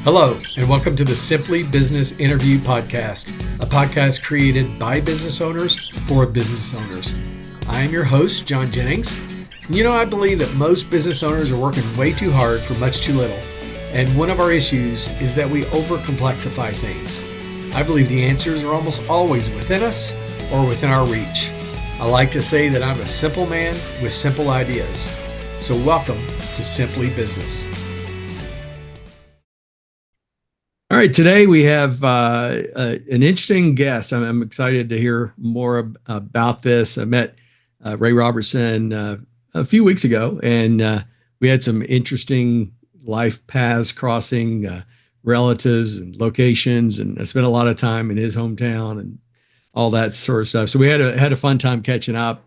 Hello, and welcome to the Simply Business Interview Podcast, a podcast created by business owners for business owners. I am your host, John Jennings. And I believe that most business owners are working way too hard for much too little. And one of our issues is that we overcomplexify things. I believe the answers are almost always within us or within our reach. I like to say that I'm a simple man with simple ideas. So welcome to Simply Business. All right, today we have an interesting guest. I'm excited to hear more about this. I met Ray Robertson a few weeks ago, and we had some interesting life paths crossing, relatives and locations, and I spent a lot of time in his hometown and all that sort of stuff. So we had a fun time catching up.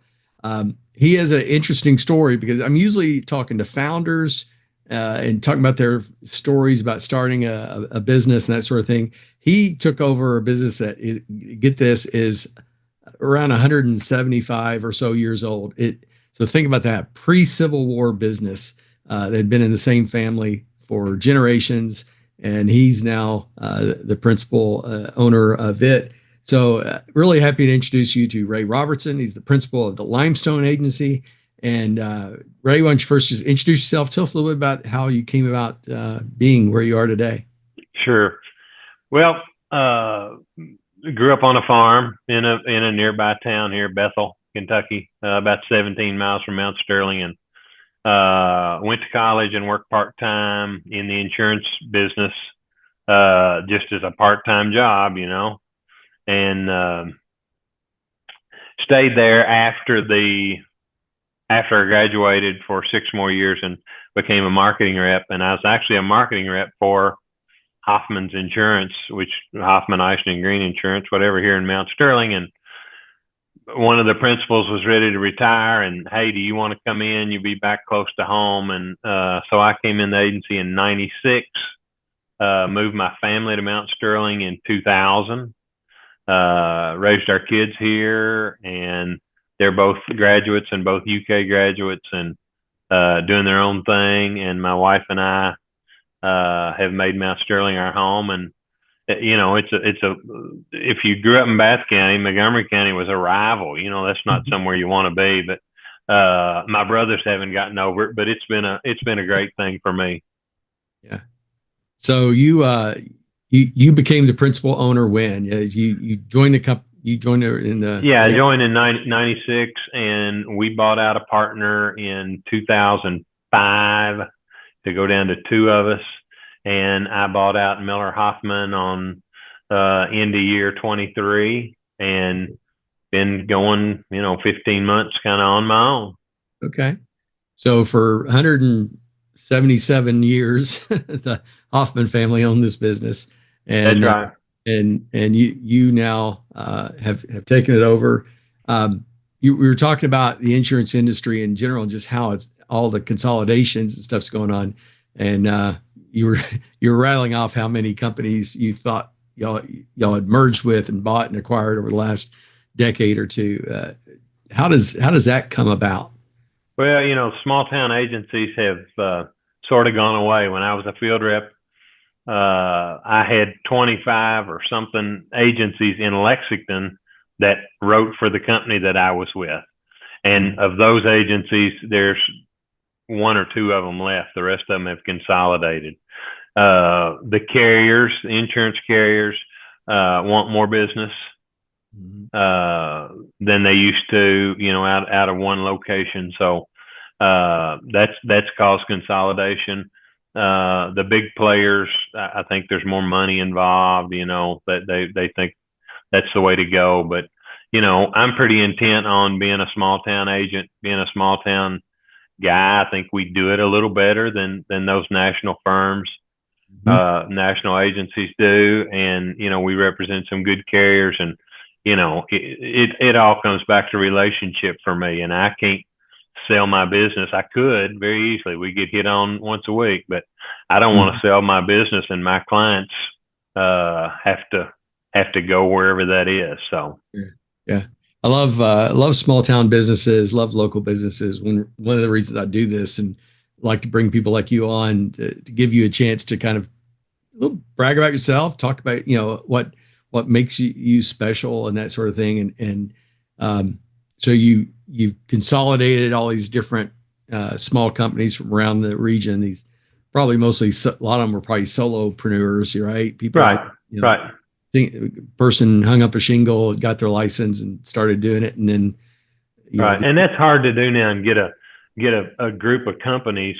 He has an interesting story because I'm usually talking to founders and talking about their stories about starting a business and that sort of thing. He took over a business that is, get this, is around 175 or so years old. So think about that, pre-Civil War business that had been in the same family for generations, and he's now the principal owner of it. So really happy to introduce you to Ray Robertson. He's the principal of the Limestone Agency. And Ray, why don't you first just introduce yourself? Tell us a little bit about how you came about being where you are today. Sure. Well, grew up on a farm in a nearby town here, Bethel, Kentucky, about 17 miles from Mount Sterling, and went to college and worked part-time in the insurance business, just as a part-time job, and stayed there after I graduated for 6 more years and became a marketing rep. And I was actually a marketing rep for Hoffman's Insurance, which Hoffman, Eisen and Green Insurance, whatever, here in Mount Sterling. And one of the principals was ready to retire, and hey, do you want to come in? You'll be back close to home. And so I came in the agency in 96, moved my family to Mount Sterling in 2000, raised our kids here, and they're both graduates and both UK graduates and doing their own thing. And my wife and I have made Mount Sterling our home. And if you grew up in Bath County, Montgomery County was a rival. That's not somewhere you want to be. But my brothers haven't gotten over it. But it's been a great thing for me. Yeah. So you became the principal owner when you joined the company. You joined in the... Yeah, I joined in 96, and we bought out a partner in 2005 to go down to 2 of us. And I bought out Miller Hoffman on end of year 23, and been going, 15 months kind of on my own. Okay. So for 177 years, the Hoffman family owned this business. And that's right. And you now have taken it over. We were talking about the insurance industry in general, and just how it's all the consolidations and stuff's going on. And you were rattling off how many companies you thought y'all had merged with and bought and acquired over the last decade or two. How does that come about? Well, small town agencies have sort of gone away. When I was a field rep, I had 25 or something agencies in Lexington that wrote for the company that I was with. And of those agencies, there's 1 or 2 of them left. The rest of them have consolidated. The carriers, the insurance carriers, want more business than they used to, out of one location. So that's caused consolidation. The big players, I think there's more money involved, that they think that's the way to go. But, I'm pretty intent on being a small town agent, being a small town guy. I think we do it a little better than those national firms, national agencies do. And, we represent some good carriers, and, it all comes back to relationship for me. And I can't sell my business. I could very easily. We get hit on once a week, but I don't want to sell my business, and my clients have to go wherever that is. So yeah. I love small town businesses, love local businesses. One of the reasons I do this, and like to bring people like you on to give you a chance to kind of little brag about yourself, talk about, what makes you special and that sort of thing. And so you've consolidated all these different small companies from around the region. These probably mostly a lot of them were probably solopreneurs, right? People Right, that, right, person hung up a shingle, got their license, and started doing it, and then right. And that's hard to do now and get a group of companies.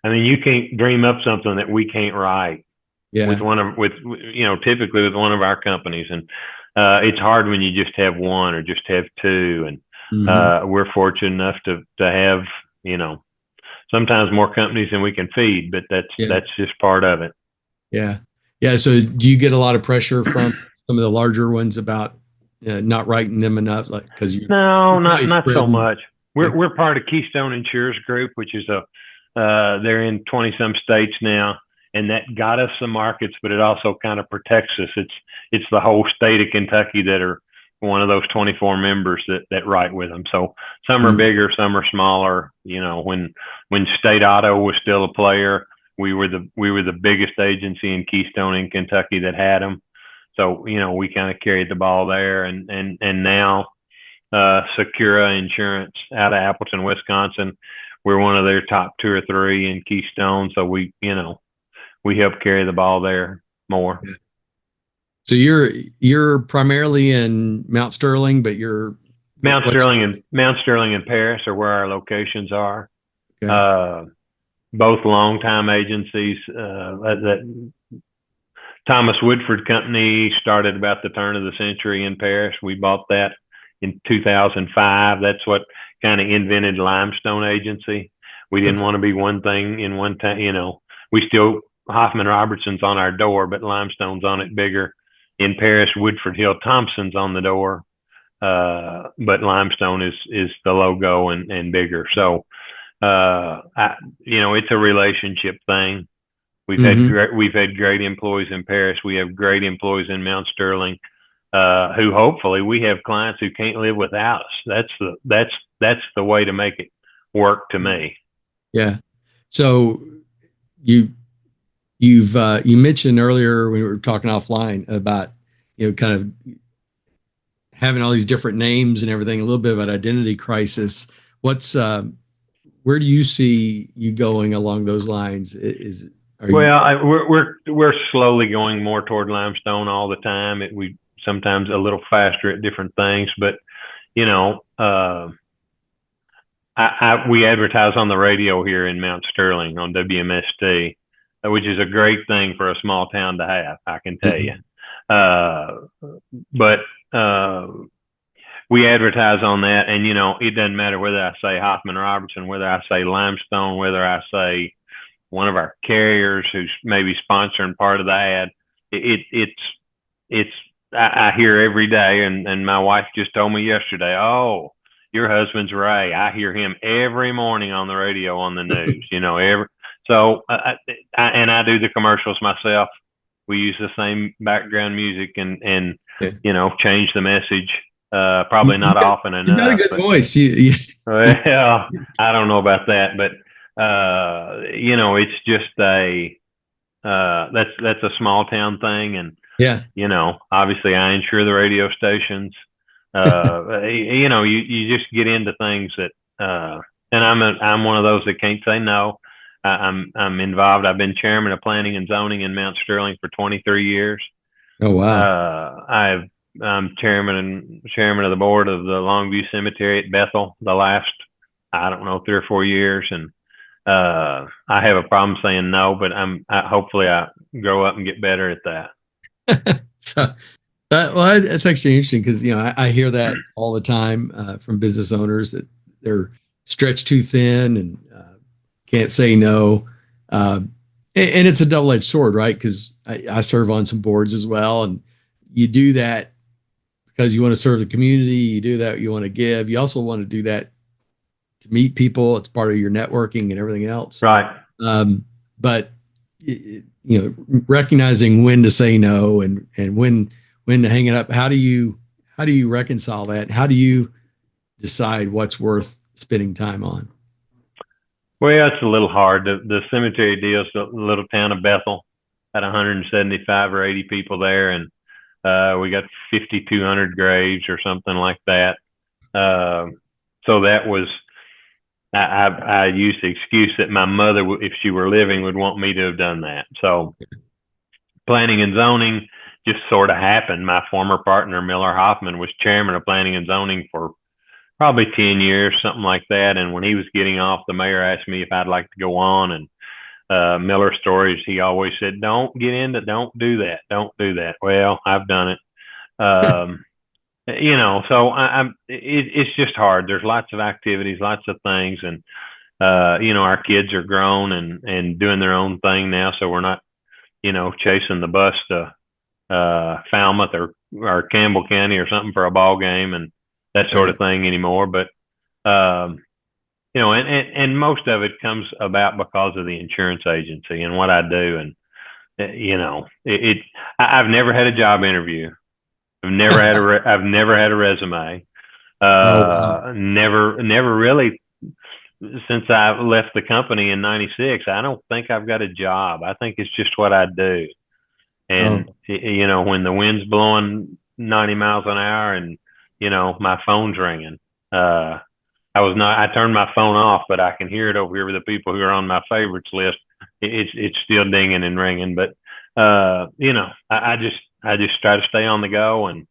I mean, you can't dream up something that we can't write with yeah, typically with one of our companies. And it's hard when you just have one or just have two. And hmm we're fortunate enough to have, sometimes more companies than we can feed, but yeah, that's just part of it. yeah, yeah. So do you get a lot of pressure from some of the larger ones about not writing them enough, like because No, you're probably not so spreading? much. Yeah, We're part of Keystone Insurance Group, which is they're in 20 some states now, and that got us some markets, but it also kind of protects us. It's the whole state of Kentucky that are one of those 24 members that write with them. So some are mm, bigger, some are smaller. When State Auto was still a player, we were the biggest agency in Keystone in Kentucky that had them. So we kind of carried the ball there, and now Secura Insurance out of Appleton, Wisconsin. We're one of their top two or three in Keystone, so we help carry the ball there more. yeah. So you're primarily in Mount Sterling, but you're what's Mount Sterling and Paris are where our locations are. okay? Uh, Both longtime agencies. That Thomas Woodford Company started about the turn of the century in Paris. We bought that in 2005. That's what kind of invented Limestone Agency. We didn't Okay. want to be one thing in one time. We still Hoffman Robertson's on our door, but Limestone's on it bigger. In Paris, Woodford Hill Thompson's on the door, but Limestone is the logo and bigger. So, it's a relationship thing. hmm We've had great employees in Paris. We have great employees in Mount Sterling, who hopefully we have clients who can't live without us. That's the way to make it work to me. Yeah. So you you mentioned earlier when we were talking offline about kind of having all these different names and everything, a little bit of an identity crisis. What's where do you see you going along those lines? Is are you Well, we're slowly going more toward limestone all the time. We sometimes a little faster at different things, but you know, we advertise on the radio here in Mount Sterling on WMST, which is a great thing for a small town to have, I can tell you. Mhm. Uh, but we advertise on that, and it doesn't matter whether I say Hoffman Robertson, whether I say Limestone, whether I say one of our carriers who's maybe sponsoring part of the ad. It's I hear every day, and my wife just told me yesterday, oh, your husband's Ray. I hear him every morning on the radio on the news. So I do the commercials myself. We use the same background music and Yeah. change the message. Probably not often You've got a enough, good but voice. well, I don't know about that, but it's just that's a small town thing, and Yeah. obviously I insure the radio stations. You just get into things that, and I'm one of those that can't say no. I'm involved. I've been chairman of planning and zoning in Mount Sterling for 23 years. Oh wow. I'm chairman of the board of the Longview Cemetery at Bethel the last, I don't know, 3 or 4 years, and I have a problem saying no, but hopefully I grow up and get better at that. So that's actually interesting because I hear that all the time from business owners that they're stretched too thin and can't say no. Uh, and it's a double-edged sword, right? Because I serve on some boards as well, and you do that because you want to serve the community. You do that, you want to give. You also want to do that to meet people. It's part of your networking and everything else. Right. But recognizing when to say no and when to hang it up. How do you reconcile that? How do you decide what's worth spending time on? Well, it's a little hard. The cemetery deal is the little town of Bethel. about 175 or 80 people there, and we got 5,200 graves or something like that. So that was, I used the excuse that my mother, if she were living, would want me to have done that. So planning and zoning just sort of happened. My former partner, Miller Hoffman, was chairman of planning and zoning for probably 10 years, something like that. And when he was getting off, the mayor asked me if I'd like to go on. And Miller stories, he always said, don't don't do that. Don't do that. Well, I've done it. So it's just hard. There's lots of activities, lots of things. And, our kids are grown and doing their own thing now. So we're not, chasing the bus to, Falmouth or Campbell County or something for a ball game and that sort of thing anymore. But, and most of it comes about because of the insurance agency and what I do. And, I've never had a job interview. I've never had a resume. Wow. Never really, since I left the company in '96, I don't think I've got a job. I think it's just what I do. And, when the wind's blowing 90 miles an hour and, my phone's ringing, I turned my phone off, but I can hear it over here with the people who are on my favorites list. It's still dinging and ringing, but, I just try to stay on the go, and,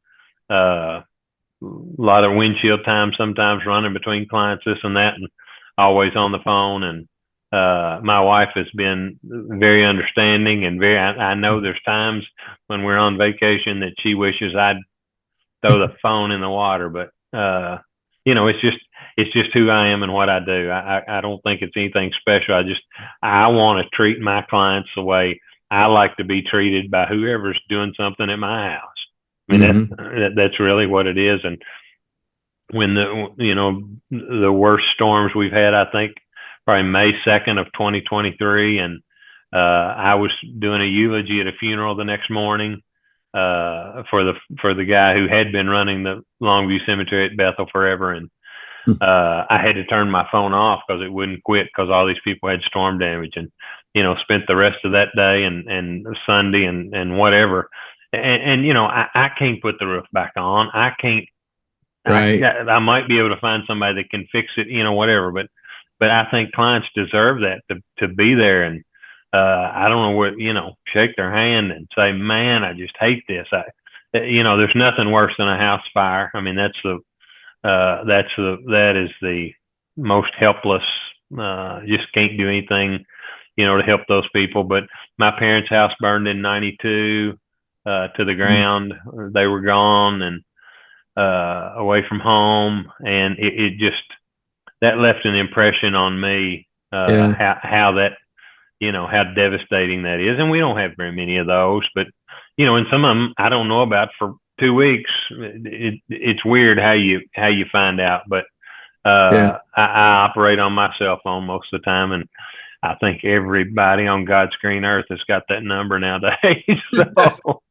a lot of windshield time, sometimes running between clients, this and that, and always on the phone. And, my wife has been very understanding and I know there's times when we're on vacation that she wishes I'd throw the phone in the water, but, it's just who I am and what I do. I don't think it's anything special. I want to treat my clients the way I like to be treated by whoever's doing something at my house. I mean, that's really what it is. And when the worst storms we've had, I think probably May 2nd of 2023. And, I was doing a eulogy at a funeral the next morning, for the guy who had been running the Longview Cemetery at Bethel forever. And, I had to turn my phone off because it wouldn't quit because all these people had storm damage, and, spent the rest of that day and Sunday and whatever. And I can't put the roof back on. I can't, Right. I might be able to find somebody that can fix it, whatever, but I think clients deserve that to be there. And, I don't know what, shake their hand and say, man, I just hate this. There's nothing worse than a house fire. I mean, that is the most helpless, just can't do anything, to help those people. But my parents' house burned in '92, to the ground. They were gone and, away from home. And it just, that left an impression on me, how that, how devastating that is. And we don't have very many of those, but, and some of them I don't know about for 2 weeks. It's weird how you find out, but, I operate on my cell phone most of the time. And I think everybody on God's green earth has got that number nowadays. So.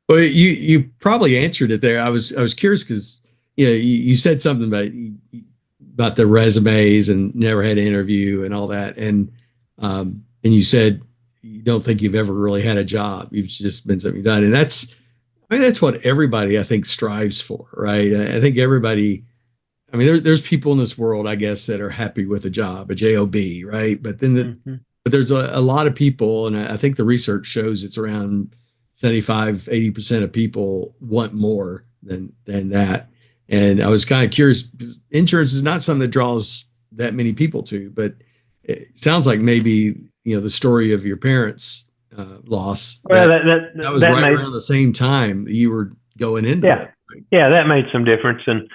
Well, you probably answered it there. I was curious because you said something about the resumes and never had an interview and all that, and you said you don't think you've ever really had a job. You've just been something you've done, and that's what everybody I think strives for, right? I think everybody. I mean, there's people in this world, I guess, that are happy with a job, a job, right? But then but there's a lot of people, and I think the research shows it's around 75-80% of people want more than that. And I was kind of curious, insurance is not something that draws that many people to, but it sounds like maybe, the story of your parents' loss, Well, that was right around the same time you were going into that. Right? Yeah, that made some difference. And,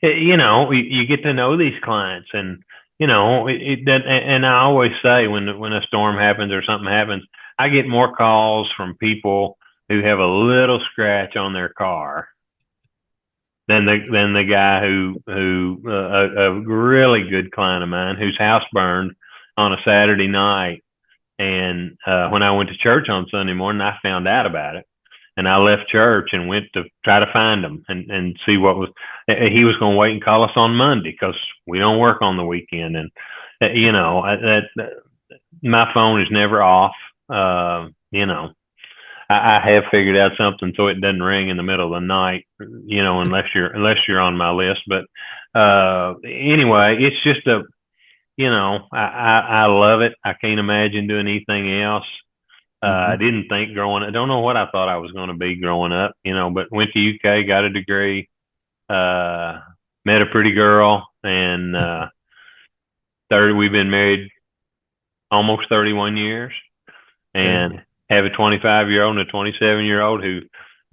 you get to know these clients, and, and I always say when a storm happens or something happens, I get more calls from people who have a little scratch on their car than the guy who a really good client of mine whose house burned on a Saturday night. And, when I went to church on Sunday morning, I found out about it, and I left church and went to try to find him and see what was, he was going to wait and call us on Monday because we don't work on the weekend. And, my phone is never off. You know, I have figured out something so it doesn't ring in the middle of the night, unless you're on my list. But anyway, it's just I love it. I can't imagine doing anything else. I Hmm. didn't think growing up, I don't know what I thought I was going to be growing up, but went to UK, got a degree, uh, met a pretty girl, and we've been married almost 31 years, Yeah. and have a 25-year-old and a 27-year-old who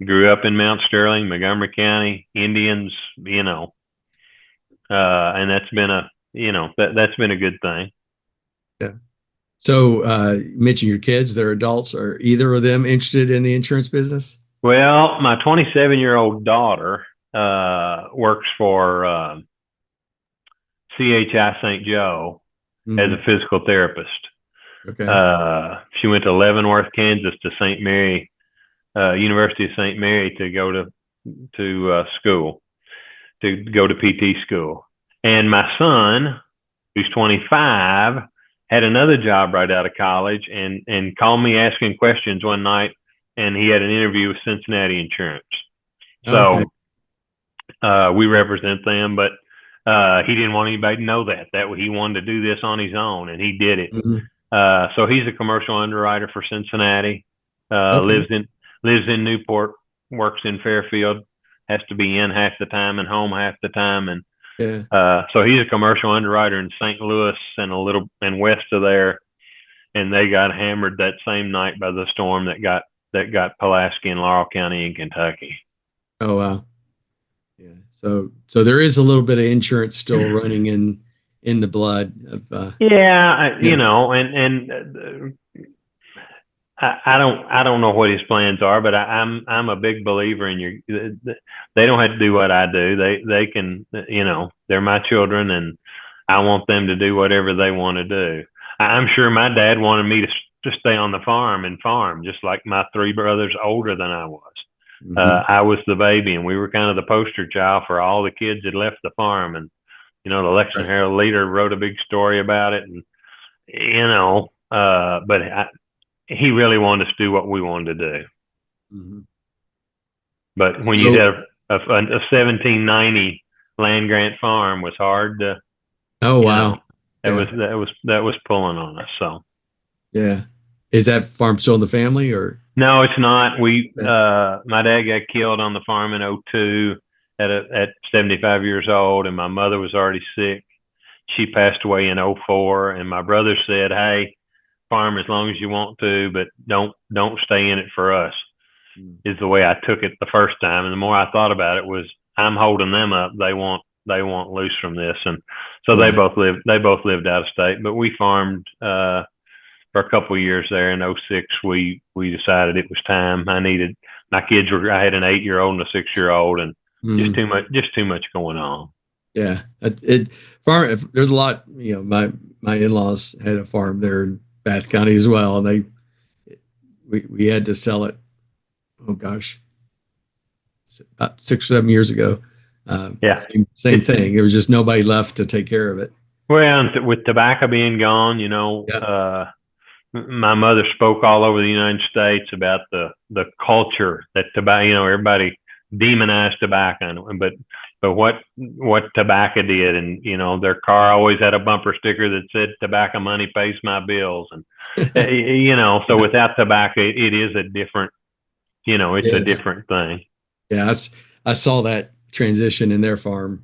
grew up in Mount Sterling, Montgomery County, Indians, and that's been a good thing. Yeah. So, you mentioned your kids, they're adults. Are either of them interested in the insurance business? Well, my 27-year-old daughter works for CHI St. Joe as Hmm. a physical therapist. Okay. She went to Leavenworth, Kansas, to St. Mary, University of St. Mary, to go to school, to go to PT school. And my son, who's 25, had another job right out of college, and called me asking questions one night, and he had an interview with Cincinnati Insurance. Okay. So we represent them, but he didn't want anybody to know that he wanted to do this on his own, and he did it. Hmm. So he's a commercial underwriter for Cincinnati. Okay. Lives in Newport, works in Fairfield, has to be in half the time and home half the time, and Yeah. so he's a commercial underwriter in St. Louis and a little and west of there, and they got hammered that same night by the storm that got Pulaski and Laurel County in Kentucky. Oh, wow. Yeah. So there is a little bit of insurance still running in the blood of, Yeah, yeah. I don't know what his plans are, but I'm a big believer in they don't have to do what I do. They can, they're my children, and I want them to do whatever they want to do. I'm sure my dad wanted me to stay on the farm and farm, just like my three brothers older than I was. Hmm. I was the baby, and we were kind of the poster child for all the kids that left the farm. And the Lexington Right. Herald Leader wrote a big story about it, and but he really wanted us to do what we wanted to do. Hmm. But when you So, had a 1790 land grant farm, was hard to, oh, you wow. know, Yeah. that was pulling on us. So Yeah. Is that farm still in the family or? no, it's not. Yeah. My dad got killed on the farm in '02 at 75 years old, and my mother was already sick. She passed away in '04, and my brother said, "Hey, farm as long as you want to, but don't stay in it for us." Mm. Is the way I took it the first time, and the more I thought about it, was I'm holding them up. They want loose from this, and so they Yeah. both lived out of state. But we farmed for a couple of years there. In '06, we decided it was time. My kids were, I had an 8-year-old and a 6-year-old, and just Mm. too much going on. Yeah. Farm. There's a lot. My in-laws had a farm there in Bath County as well, and we had to sell it. Oh gosh, about 6 or 7 years ago. Yeah, Same it's thing. There was just nobody left to take care of it. well, and with tobacco being gone, Yeah. my mother spoke all over the United States about the culture that tobacco, everybody demonized tobacco, but what tobacco did, and their car always had a bumper sticker that said "Tobacco money pays my bills," and so Yeah. without tobacco, it is a different, it's a Yes. different thing. Yeah. I saw that transition in their farm.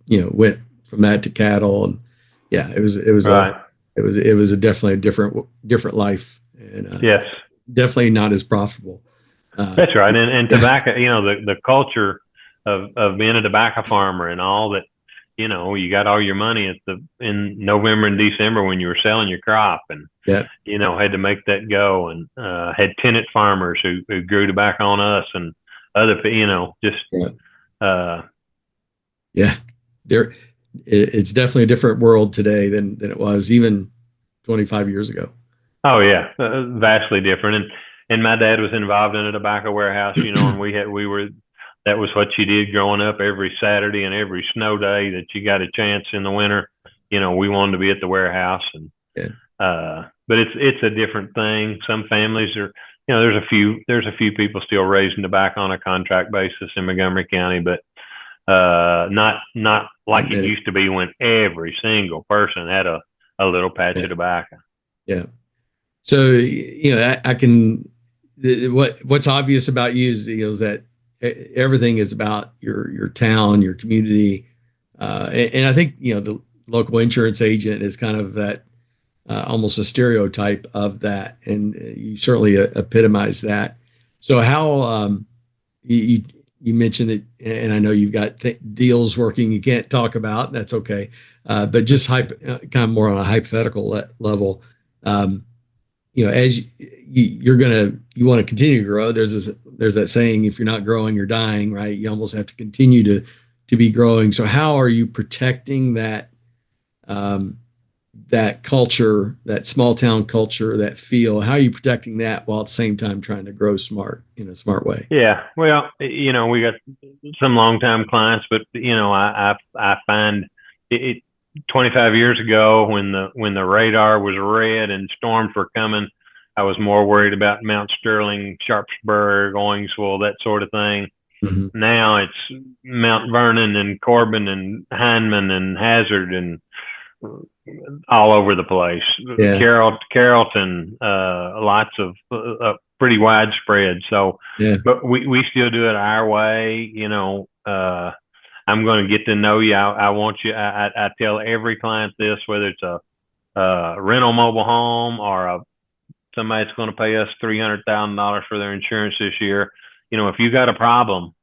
Went from that to cattle, and yeah, Right. it was a definitely a different life, and Yes. definitely not as profitable. That's right. And Yeah. tobacco, the culture of being a tobacco farmer and all that, you got all your money in November and December when you were selling your crop, and, Yeah. had to make that go, and, had tenant farmers who grew tobacco on us, and other, just, Yeah. uh, Yeah. There, it's definitely a different world today than it was even 25 years ago. oh yeah, vastly different. And my dad was involved in a tobacco warehouse, and that was what you did growing up every Saturday and every snow day that you got a chance in the winter. We wanted to be at the warehouse, and Yeah. but it's a different thing. Some families are, there's a few people still raising tobacco on a contract basis in Montgomery County, but not like it Admit it. used to be when every single person had a little patch Yeah. of tobacco. Yeah. So, I can, what's obvious about you is, is that everything is about your town, your community. And I think, the local insurance agent is kind of that, almost a stereotype of that. And you certainly epitomize that. So how, you, you mentioned it, and I know you've got deals working you can't talk about. That's okay. But just kind of more on a hypothetical level. Um, as you want to continue to grow. There's that saying, if you're not growing, you're dying, right? You almost have to continue to be growing. So how are you protecting um, that culture, that small town culture, that feel? How are you protecting that while at the same time trying to grow smart in a smart way? Yeah, well, we got some longtime clients, but I find it 25 years ago when the radar was red and storms were coming, I was more worried about Mount Sterling, Sharpsburg, Oingsville, that sort of thing. Mm-hmm. Now it's Mount Vernon and Corbin and Hindman and Hazard and all over the place. Yeah. Carrollton, lots of pretty widespread. So, Yeah. but we still do it our way. I'm going to get to know you. I want you. I tell every client this, whether it's a rental mobile home or somebody's going to pay us $300,000 for their insurance this year. If you got a problem,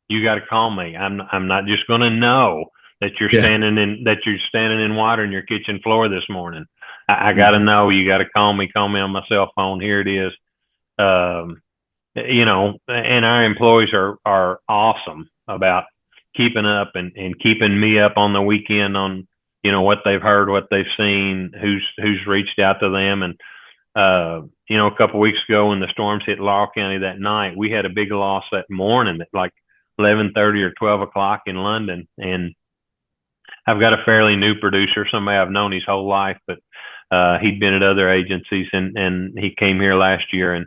you got to call me. I'm not just going to know that you're Yeah. standing in water in your kitchen floor this morning. I got to know. You got to call me. Call me on my cell phone. Here it is. And our employees are awesome about keeping up and keeping me up on the weekend on what they've heard, what they've seen, who's reached out to them. And a couple of weeks ago when the storms hit Laurel County that night, we had a big loss that morning at like 11:30 or 12 o'clock in London. And I've got a fairly new producer, somebody I've known his whole life, but he'd been at other agencies and he came here last year. And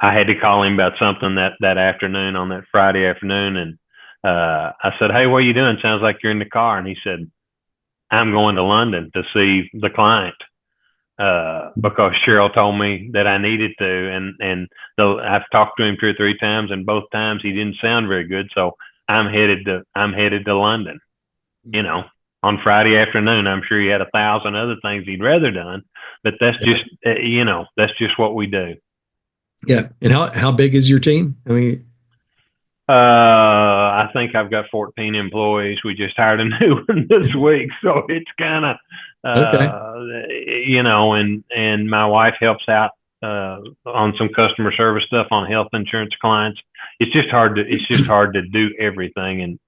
I had to call him about something that afternoon, on that Friday afternoon. And I said, "Hey, what are you doing? Sounds like you're in the car." And he said, "I'm going to London to see the client because Cheryl told me that I needed to." And I've talked to him 2 or 3 times, and both times he didn't sound very good. So I'm headed to London. On Friday afternoon. I'm sure he had 1,000 other things he'd rather done, but that's just that's just what we do. Yeah. And how big is your team? I mean, I think I've got 14 employees. We just hired a new one this week, so it's kind of okay. and my wife helps out on some customer service stuff on health insurance clients. It's just hard to do everything. And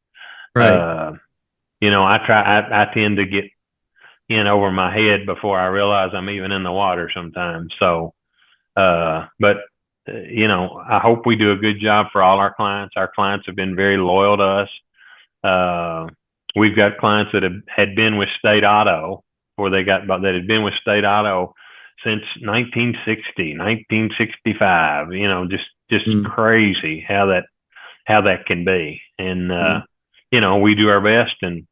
Right. I tend to get in over my head before I realize I'm even in the water sometimes. So but I hope we do a good job for all our clients. Our clients have been very loyal to us. We've got clients that had been with State Auto, that had been with State Auto since 1960, 1965. Just crazy how that can be. And we do our best and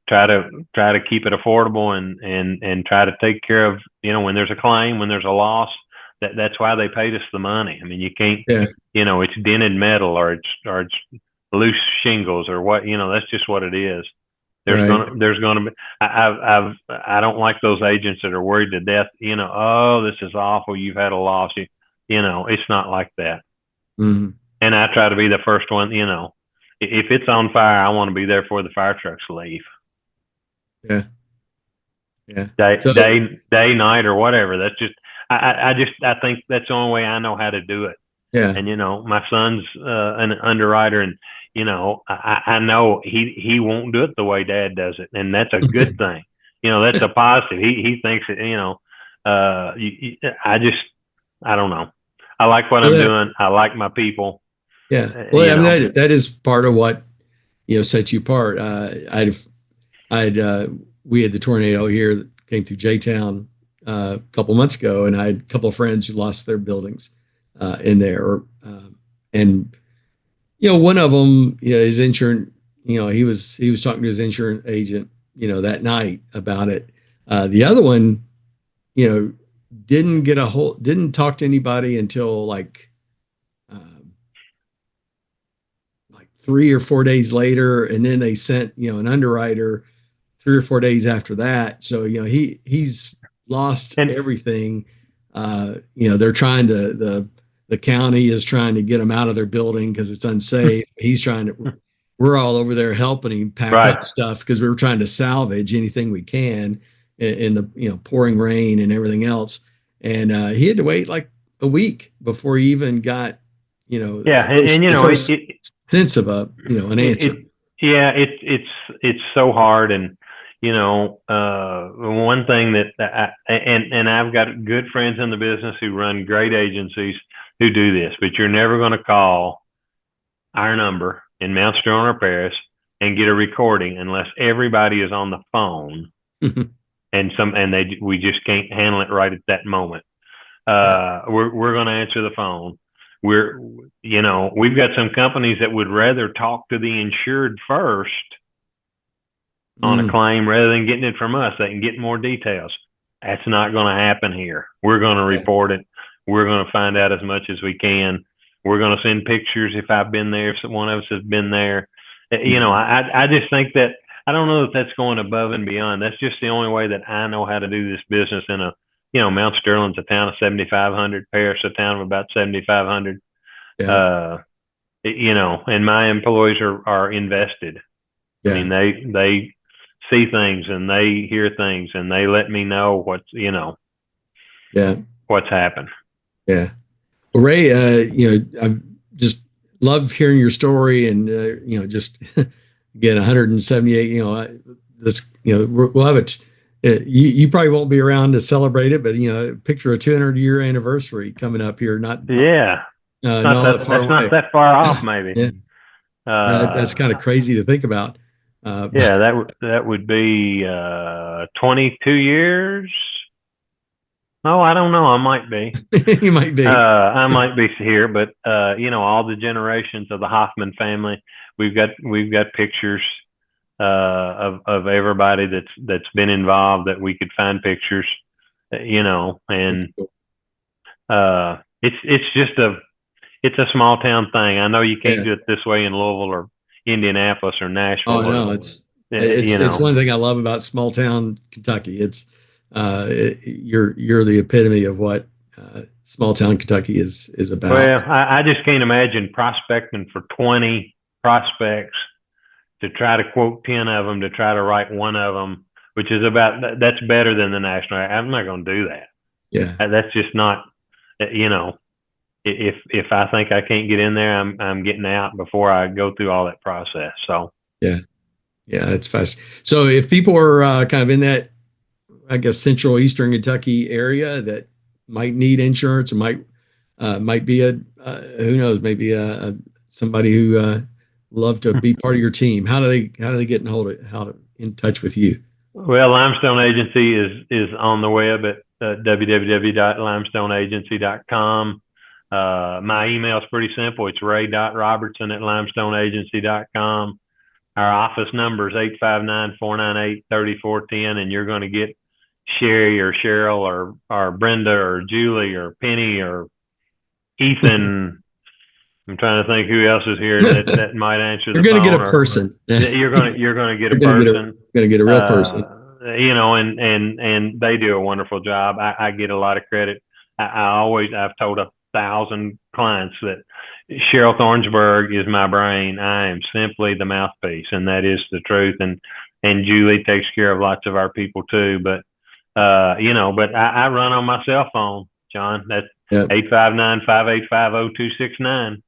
try to keep it affordable and try to take care of when there's a claim, when there's a loss. That's why they paid us the money. I mean, you can't, it's dented metal or it's loose shingles or what, that's just what it is. There's gonna be, I don't like those agents that are worried to death, oh, this is awful, you've had a loss. It's not like that. Mm-hmm. And I try to be the first one, if it's on fire, I want to be there before the fire trucks leave. Yeah. Yeah. Day, night, or whatever. That's just, I think that's the only way I know how to do it. Yeah. And my son's an underwriter, and I know he won't do it the way Dad does it, and that's a good thing. That's a positive. He thinks it. I don't know. I like what I'm doing. I like my people. Yeah. Well, I mean, that is part of what sets you apart. We had the tornado here that came through J-Town a couple months ago, and I had a couple of friends who lost their buildings in there. And one of them, his insurance, he was talking to his insurance agent, that night about it. The other one, you know, didn't talk to anybody until um, like 3 or 4 days later, and then they sent an underwriter 3 or 4 days after that. So he's lost And everything. They're trying to the county is trying to get him out of their building because it's unsafe. He's trying to. We're all over there helping him pack right, up stuff because we were trying to salvage anything we can in the pouring rain and everything else. And he had to wait like a week before he even got the yeah, first and the first sense of an it, answer. it yeah, it's so hard. And one thing that and I've got good friends in the business who run great agencies who do this, but you're never going to call our number in Mount Sterling or Paris and get a recording unless everybody is on the phone, and we just can't handle it right at that moment. Yeah. We're going to answer the phone. We've got some companies that would rather talk to the insured first on a Mm, claim rather than getting it from us. They can get more details. That's not going to happen here. We're going to yeah. report it. We're going to find out as much as we can. We're going to send pictures if I've been there, if one of us has been there. Mhm. I just think that I don't know if that's going above and beyond. That's just the only way that I know how to do this business Mount Sterling's a town of 7,500, Paris a town of about 7,500. Yeah. Uh, and my employees are invested. I mean, Yeah. they see things and they hear things and they let me know Yeah. what's happened. Yeah. Well, Ray, I just love hearing your story and, just again, 178, this, we'll have it. You probably won't be around to celebrate it, but, picture a 200-year anniversary coming up here, Yeah, not all that far that's not away. that far off, maybe. Yeah. That's Uh, kind of crazy to think about. yeah, that would be 22 years. Oh, I don't know. I might be. You might be. I might be here, but all the generations of the Hoffman family, we've got pictures of everybody that's been involved that we could find pictures, That's and cool. it's a small town thing. I know you can't Yeah. do it this way in Louisville or Indianapolis or Oh Nashville or no, it's one thing I love about small town Kentucky. You're the epitome of what small town Kentucky is about. Well, I just can't imagine prospecting for 20 prospects to try to quote 10 of them to try to write one of them, which is that's better than the national. I'm not going to do that. Yeah, That's just not, you know, if I think I can't get in there, I'm getting out before I go through all that process. So, yeah, yeah. It's fast. So if people are kind of in that, I guess, central eastern Kentucky area that might need insurance, or might be a who knows, maybe somebody who love to be part of your team. How do they get in touch with you? well, Limestone Agency is on the web at www.limestoneagency.com. My email is pretty simple. It's ray.robertson@limestoneagency.com. Our office number is 859-498-3410, and you're going to get Sherry or Cheryl or Brenda or Julie or Penny or Ethan. I'm trying to think who else is here that might answer You're the going to get phone, a or person. you're going to get a You're going to get person. a real person. And they do a wonderful job. I get a lot of credit. I've told 1,000 clients that Cheryl Thornsburg is my brain. I am simply the mouthpiece, and that is the truth. And Julie takes care of lots of our people too. But I run on my cell phone, John. That's Yeah, 859-585-0269.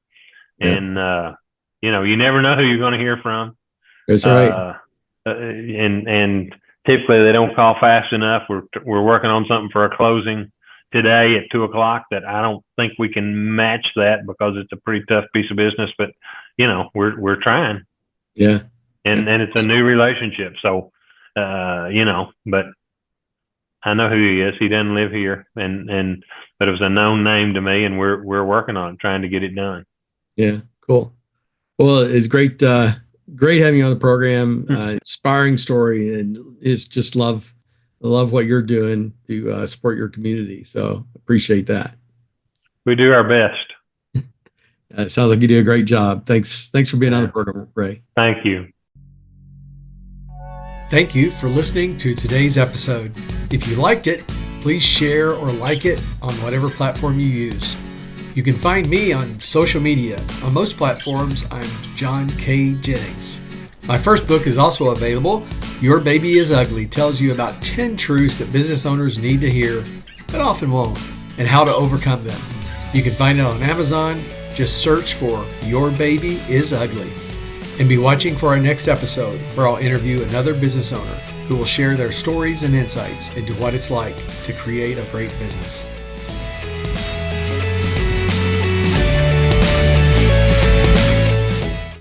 yeah, And you never know who you're going to hear from. that's right. Uh, and typically they don't call fast enough. We're working on something for a closing today at 2 o'clock that I don't think we can match that because it's a pretty tough piece of business. But we're trying, Yeah, yeah, and it's a new relationship. So but I know who he is. He doesn't live here, but it was a known name to me, and we're working on it, trying to get it done. Yeah, cool. Well, it's great having you on the program. Inspiring story, and it's just love what you're doing to support your community. So appreciate that. We do our best. It sounds like you do a great job. Thanks for being on the program, Ray. Thank you. Thank you for listening to today's episode. If you liked it, please share or like it on whatever platform you use. You can find me on social media. On most platforms, I'm John K. Jennings. My first book is also available. Your Baby is Ugly tells you about 10 truths that business owners need to hear, but often won't, and how to overcome them. You can find it on Amazon. Just search for Your Baby is Ugly. And be watching for our next episode, where I'll interview another business owner who will share their stories and insights into what it's like to create a great business.